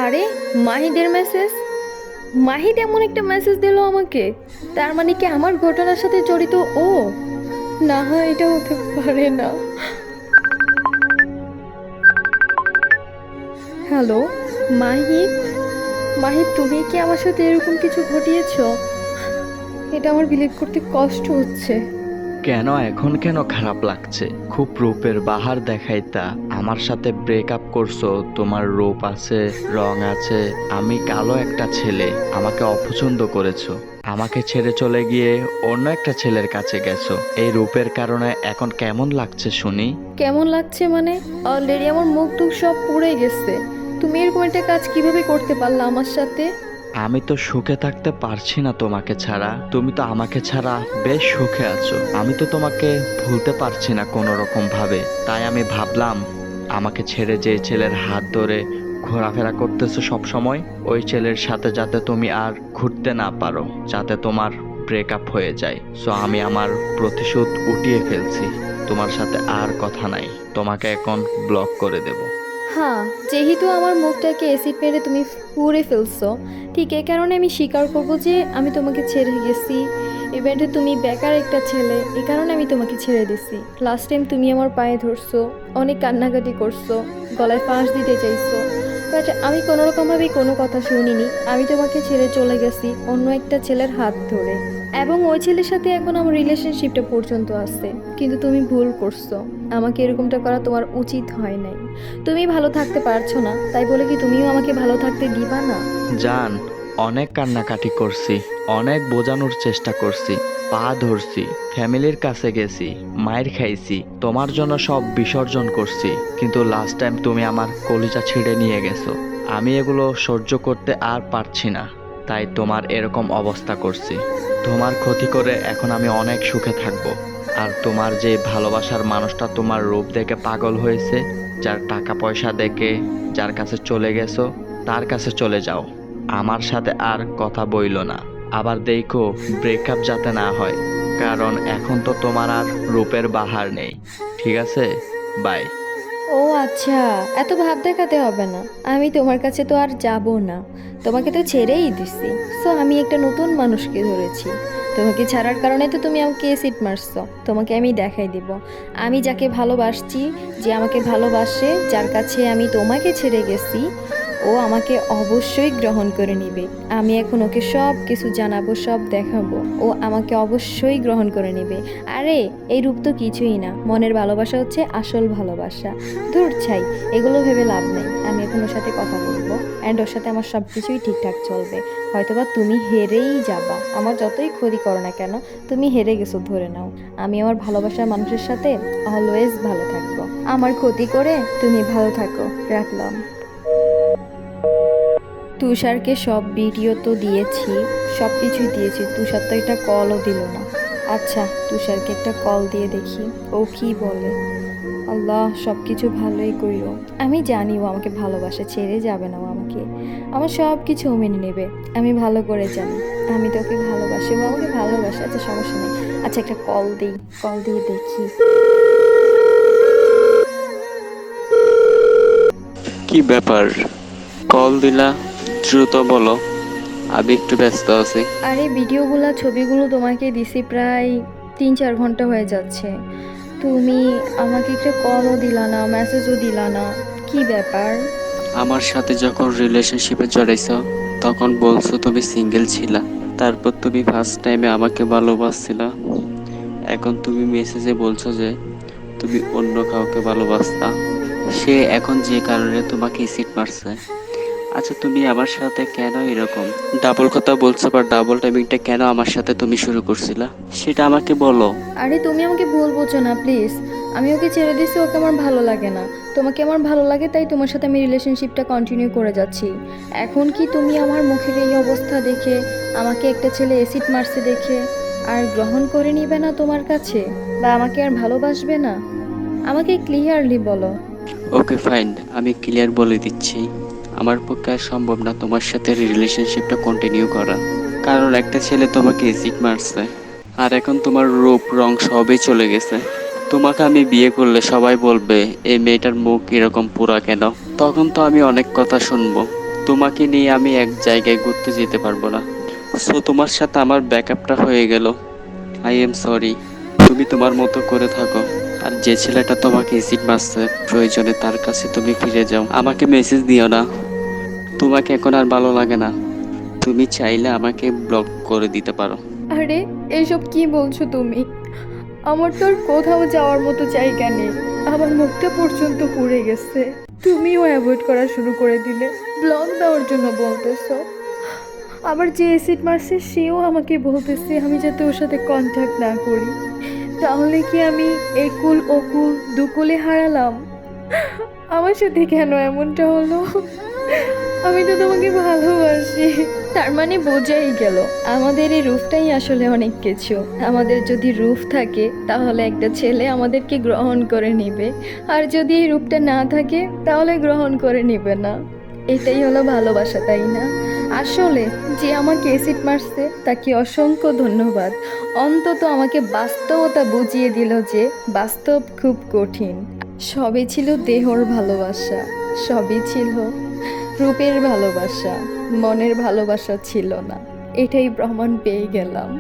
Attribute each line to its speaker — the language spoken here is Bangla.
Speaker 1: আরে মাহিদের মেসেজ। মাহিদ এমন একটা মেসেজ দিল আমাকে, তার মানে কি আমার ঘটনার সাথে জড়িত ও? না হয় এটা হতে পারে না। হ্যালো মাহিদ, মাহিদ তুমি কি আমার সাথে এরকম কিছু ঘটিয়েছো? এটা আমার বিলিভ করতে কষ্ট হচ্ছে।
Speaker 2: কেন এখন কেন খারাপ লাগছে? খুব রূপের বাহার দেখাইতা আমার সাথে ব্রেকআপ করছো। তোমার রূপ আছে, রং আছে, আমি কালো একটা ছেলে, আমাকে অপছন্দ করেছো, আমাকে ছেড়ে চলে গিয়ে অন্য একটা ছেলের কাছে গেছো। এই রূপের কারণে এখন কেমন লাগছে শুনি?
Speaker 1: কেমন লাগছে মানে? অলরেডি আমার মুখ টুখ সব পুড়ে গেছে। তুমি এরকম একটা কাজ কিভাবে করতে পারলা আমার সাথে?
Speaker 2: আমি তো সুখে থাকতে পারছি না তোমাকে ছাড়া। তুমি তো আমাকে ছাড়া বেশ সুখে আছো। আমি তো তোমাকে ভুলতে পারছি না কোনো রকম ভাবে। তাই আমি ভাবলাম আমাকে ছেড়ে যে ছেলের হাত ধরে ঘোরাফেরা করতেছো সব সময়, ওই ছেলের সাথে যাতে তুমি আর ঘুরতে না পারো, যাতে তোমার ব্রেকআপ হয়ে যায়। সো আমি আমার প্রতিশোধ উঠিয়ে ফেলছি। তোমার সাথে আর কথা নাই, তোমাকে এখন ব্লক করে দেব।
Speaker 1: হ্যাঁ, যেহেতু আমার মুখটাকে অ্যাসিড মেরে তুমি পুড়ে ফেলছো, ঠিক এই কারণে আমি স্বীকার করবো যে আমি তোমাকে ছেড়ে গেছি। ইভেন্টে তুমি বেকার একটা ছেলে, এই কারণে আমি তোমাকে ছেড়ে দিছি। লাস্ট টাইম তুমি আমার পায়ে ধরছো, অনেক কান্নাকাটি করছো, গলায় ফাঁস দিতে চাইছো, বাট আমি কোনোরকমভাবেই কোনো কথা শুনিনি। আমি তোমাকে ছেড়ে চলে গেছি অন্য একটা ছেলের হাত ধরে, এবং ওই ছেলের সাথে এখন আমার রিলেশনশিপটা পর্যন্ত আছে। কিন্তু তুমি ভুল করছো, আমাকে এরকমটা করা তোমার উচিত হয় নাই। তুমি ভালো থাকতে পারছো না, তাই বলে কি তুমিও আমাকে ভালো থাকতে দিবা না?
Speaker 2: জান, অনেক কান্নাকাটি করছি, অনেক বোঝানোর চেষ্টা করছি, পা ধরছি, ফ্যামিলির কাছে গেছি, মায়ের খাইছি, তোমার জন্য সব বিসর্জন করছি, কিন্তু লাস্ট টাইম তুমি আমার কলিজা ছিঁড়ে নিয়ে গেছো। আমি এগুলো সহ্য করতে আর পারছি না, তাই তোমার এরকম অবস্থা করছি। তোমার ক্ষতি করে এখন আমি অনেক সুখে থাকবো। আর তোমার যে ভালোবাসার মানুষটা তোমার রূপ দেখে পাগল হয়েছে, যার টাকা পয়সা দেখে যার কাছে চলে গেছো, তার কাছে চলে যাও। আমার সাথে আর কথা বইলো না। আবার দেখো ব্রেকআপ যাতে না হয়, কারণ এখন তো তোমার আর রূপের বাহার নেই। ঠিক আছে, বাই।
Speaker 1: ও আচ্ছা, এত ভাব দেখাতে হবে না। আমি তোমার কাছে তো আর যাব না, তোমাকে তো ছেড়েই দিছি। সো আমি একটা নতুন মানুষকে ধরেছি। তোমাকে ছাড়ার কারণে তো তুমি আমাকে এসিড মারছো। তোমাকে আমি দেখাই দিব আমি যাকে ভালোবাসছি, যে আমাকে ভালোবাসে, যার কাছে আমি তোমাকে ছেড়ে গেছি, ও আমাকে অবশ্যই গ্রহণ করে নিবে। আমি এখন ওকে সব কিছু জানাবো, সব দেখাবো, ও আমাকে অবশ্যই গ্রহণ করে নেবে। আরে এই রূপ তো কিছুই না, মনের ভালোবাসা হচ্ছে আসল ভালোবাসা। দূর ছাই, এগুলো ভেবে লাভ নেই। আমি এখন ওর সাথে কথা বলবো, অ্যান্ড ওর সাথে আমার সব কিছুই ঠিকঠাক চলবে। হয়তোবা তুমি হেরেই যাবা, আমার যতই ক্ষতি করো না কেন, তুমি হেরে গেছো ধরে নাও। আমি আমার ভালোবাসার মানুষের সাথে অলওয়েজ ভালো থাকবো। আমার ক্ষতি করে তুমি ভালো থাকো। রাখলাম। তুষারকে সব ভিডিও তো দিয়েছি, সব কিছুই দিয়েছি, তুষার তো একটা কলও দিল না। আচ্ছা, তুষারকে একটা কল দিয়ে দেখি ও কি বলে। আল্লাহ, সব কিছু ভালোই কইরো। আমি জানি ও আমাকে ভালোবাসে, ছেড়ে যাবে না ও আমাকে। আমার সব কিছু ও মেনে নেবে, আমি ভালো করে জানি। আমি তোকে ভালোবাসি, ও আমাকে ভালোবাসে। আচ্ছা সমস্যা নেই। আচ্ছা একটা কল দিই, কল দিয়ে দেখি।
Speaker 3: কি ব্যাপার? কল দিলা? দ্রুত বলো, আমি একটু ব্যস্ত আছি।
Speaker 1: আরে ভিডিওগুলো ছবিগুলো তোমাকে দিছি প্রায় 3-4 ঘন্টা হয়ে যাচ্ছে। তুমি আমাকে একটা কলও দিলা না, মেসেজও দিলা না, কি ব্যাপার?
Speaker 3: আমার সাথে যখন রিলেশনশিপে জড়াইছো তখন বলছো তুমি সিঙ্গেল ছিলা, তারপর তুমি ফার্স্ট টাইমে আমাকে ভালোবাসছিলা। এখন তুমি মেসেজে বলছো যে তুমি অন্য কাউকে ভালোবাসতা। সে এখন যে কারণে তোমাকে অ্যাসিড মারছে। আচ্ছা, তুমি আমার সাথে কেন এরকম ডাবল কথা বলছো, বা ডাবল টাইমিংটা কেন আমার সাথে তুমি শুরু করছিলা সেটা আমাকে বলো।
Speaker 1: আরে তুমি আমাকে ভুল বোঝো না প্লিজ। আমি ওকে ছেড়ে দিছি, ওকে আমার ভালো লাগে না। তোমাকে আমার ভালো লাগে, তাই তোমার সাথে আমি রিলেশনশিপটা কন্টিনিউ করে যাচ্ছি। এখন কি তুমি আমার মুখের এই অবস্থা দেখে, আমাকে একটা ছেলে অ্যাসিড মারছে দেখে, আর গ্রহণ করে নিবে না তোমার কাছে, বা আমাকে আর ভালোবাসবে না? আমাকে ক্লিয়ারলি বলো।
Speaker 3: ওকে ফাইন, আমি ক্লিয়ার বলে দিচ্ছি। আমার পক্ষে আর সম্ভব না তোমার সাথে রিলেশনশিপটা কন্টিনিউ করা, কারণ একটা ছেলে তোমাকে এসিড মারছে। আর এখন তোমার রূপ রং সবই চলে গেছে। তোমাকে আমি বিয়ে করলে সবাই বলবে এই মেয়েটার মুখ এরকম পুরা কেন। তখন তো আমি অনেক কথা শুনবো, তোমাকে নিয়ে আমি এক জায়গায় ঘুরতে যেতে পারবো না। সো তোমার সাথে আমার ব্যাকআপটা হয়ে গেল। I am sorry. তুমি তোমার মতো করে থাকো। আর যে ছেলেটা তোমাকে অ্যাসিড মারছে, প্রয়োজনে তার কাছে তুমি ফিরে যাও। আমাকে মেসেজ দিও না। তোমাকে এখন আর ভালো লাগে না। তুমি চাইলে আমাকে ব্লক করে দিতে পারো।
Speaker 1: আরে এসব কি বলছো তুমি? আমার তো আর কোথাও যাওয়ার মতো জায়গা নেই, আমার মুখটা পর্যন্ত পুড়ে গেছে। তুমিও অ্যাভয়েড করা শুরু করে দিলে, ব্লক দেওয়ার জন্য বলতেছো। আবার যে অ্যাসিড মারছে সেও আমাকে বলতেছে আমি যাতে ওর সাথে কন্ট্যাক্ট না করি। তাহলে কি আমি একুল ওকুল দুকুলে হারালাম? আমার সাথে কেন এমনটা হলো? আমি তো তোমাকে ভালোবাসি। তার মানে বোঝাই গেল আমাদের এই রূপটাই আসলে অনেক কিছু। আমাদের যদি রূপ থাকে তাহলে একটা ছেলে আমাদেরকে গ্রহণ করে নেবে, আর যদি এই রূপটা না থাকে তাহলে গ্রহণ করে নেবে না। এটাই হলো ভালোবাসা, তাই না? আসলে যে আমাকে অ্যাসিড মারছে তাকে অসংখ্য ধন্যবাদ। অন্তত আমাকে বাস্তবতা বুঝিয়ে দিল যে বাস্তব খুব কঠিন। সবই ছিল দেহর ভালোবাসা, সবই ছিল রূপের ভালোবাসা, মনের ভালোবাসা ছিল না। এটাই প্রমাণ পেয়ে গেলাম।